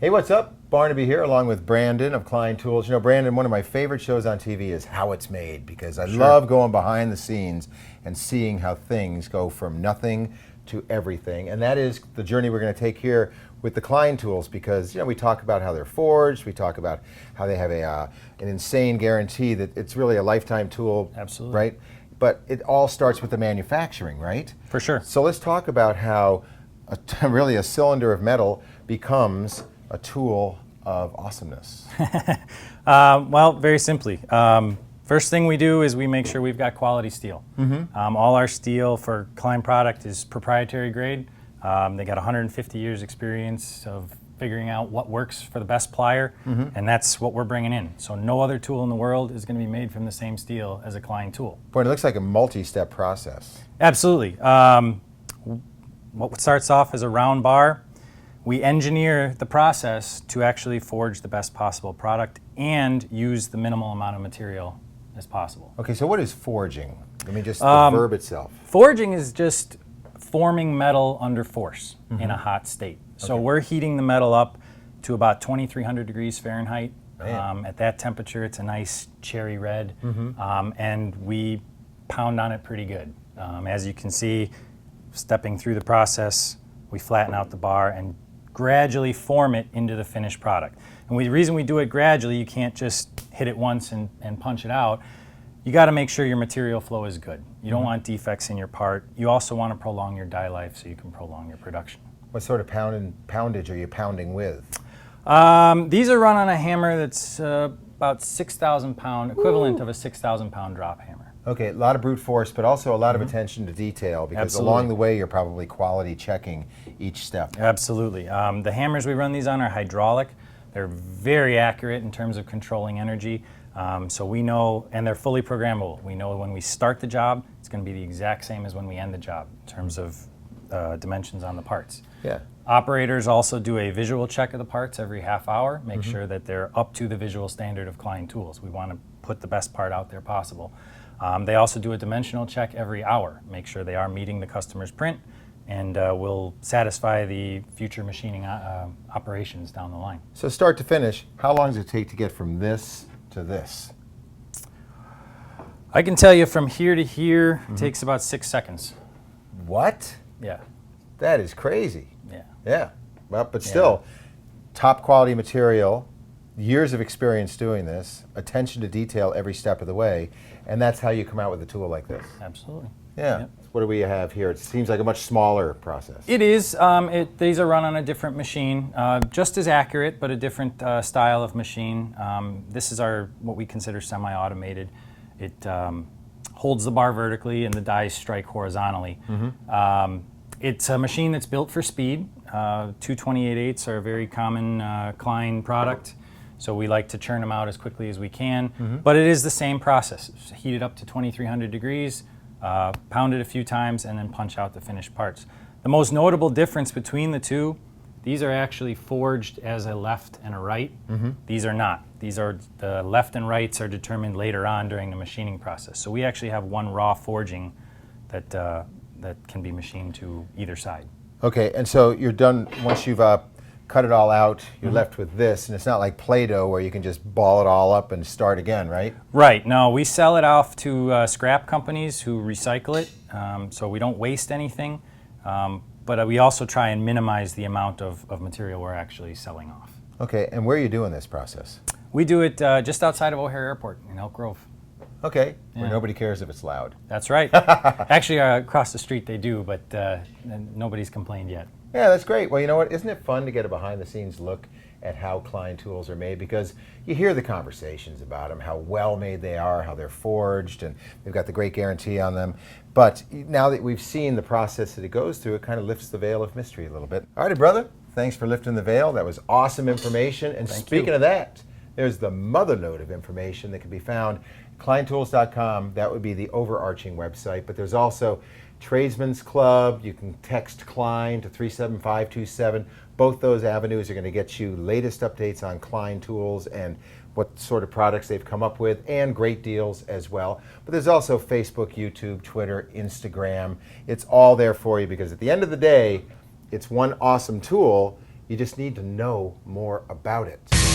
Hey, what's up? Barnaby here along with Brandon of Klein Tools. You know, Brandon, one of my favorite shows on TV is How It's Made, because I love going behind the scenes and seeing how things go from nothing to everything. And that is the journey we're going to take here with the Klein Tools, because we talk about how they're forged, we talk about how they have an insane guarantee that it's really a lifetime tool. Absolutely. Right? But it all starts with the manufacturing, right? For sure. So let's talk about how really a cylinder of metal becomes a tool of awesomeness. Well, very simply. First thing we do is we make sure we've got quality steel. All our steel for Klein product is proprietary grade. They got 150 years experience of figuring out what works for the best plier, and that's what we're bringing in. So no other tool in the world is going to be made from the same steel as a Klein tool. Boy, it looks like a multi-step process. Absolutely. What starts off as a round bar, we engineer the process to actually forge the best possible product and use the minimal amount of material as possible. Okay, so what is forging? I mean, just the verb itself. Forging is just forming metal under force in a hot state. So we're heating the metal up to about 2,300 degrees Fahrenheit. At that temperature, it's a nice cherry red, and we pound on it pretty good. As you can see, stepping through the process, we flatten out the bar and gradually form it into the finished product. And the reason we do it gradually, you can't just hit it once and punch it out. You got to make sure your material flow is good. You don't want defects in your part. You also want to prolong your die life so you can prolong your production. What sort of poundage are you pounding with? These are run on a hammer that's about 6,000 pound, equivalent of a 6,000 pound drop hammer. Okay, a lot of brute force, but also a lot of attention to detail, because along the way you're probably quality checking each step. Absolutely. The hammers we run these on are hydraulic. They're very accurate in terms of controlling energy. So we know, and they're fully programmable. We know when we start the job, it's going to be the exact same as when we end the job in terms of dimensions on the parts. Yeah. Operators also do a visual check of the parts every half hour, make sure that they're up to the visual standard of Klein tools. We want to put the best part out there possible. They also do a dimensional check every hour, make sure they are meeting the customer's print, and will satisfy the future machining operations down the line. So start to finish, how long does it take to get from this to this? I can tell you from here to here, it takes about 6 seconds. What? Yeah. That is crazy. Yeah. Yeah, well, but still, top quality material, years of experience doing this, attention to detail every step of the way, and that's how you come out with a tool like this. Absolutely. Yeah. Yep. What do we have here? It seems like a much smaller process. It is. These are run on a different machine, just as accurate, but a different style of machine. This is what we consider semi-automated. It holds the bar vertically and the dies strike horizontally. It's a machine that's built for speed. 228/8s are a very common Klein product, so we like to churn them out as quickly as we can. But it is the same process. It's heated up to 2,300 degrees, pound it a few times, and then punch out the finished parts. The most notable difference between the two, these are actually forged as a left and a right. These are not. The left and rights are determined later on during the machining process. So we actually have one raw forging that can be machined to either side. Okay, and so you're done, once you've cut it all out, you're left with this, and it's not like Play-Doh where you can just ball it all up and start again, right? Right. No, we sell it off to scrap companies who recycle it, so we don't waste anything, but we also try and minimize the amount of material we're actually selling off. Okay, and where are you doing this process? We do it just outside of O'Hare Airport in Elk Grove. Okay, where nobody cares if it's loud. That's right. Actually, across the street they do, but nobody's complained yet. Yeah, that's great. Well, you know what? Isn't it fun to get a behind-the-scenes look at how Klein tools are made? Because you hear the conversations about them, how well made they are, how they're forged, and they've got the great guarantee on them. But now that we've seen the process that it goes through, it kind of lifts the veil of mystery a little bit. All right, brother. Thanks for lifting the veil. That was awesome information. And speaking of that, there's the mother lode of information that can be found. KleinTools.com, that would be the overarching website, but there's also Tradesman's Club. You can text Klein to 37527. Both those avenues are going to get you latest updates on Klein tools and what sort of products they've come up with, and great deals as well. But there's also Facebook, YouTube, Twitter, Instagram. It's all there for you, because at the end of the day, it's one awesome tool, You just need to know more about it.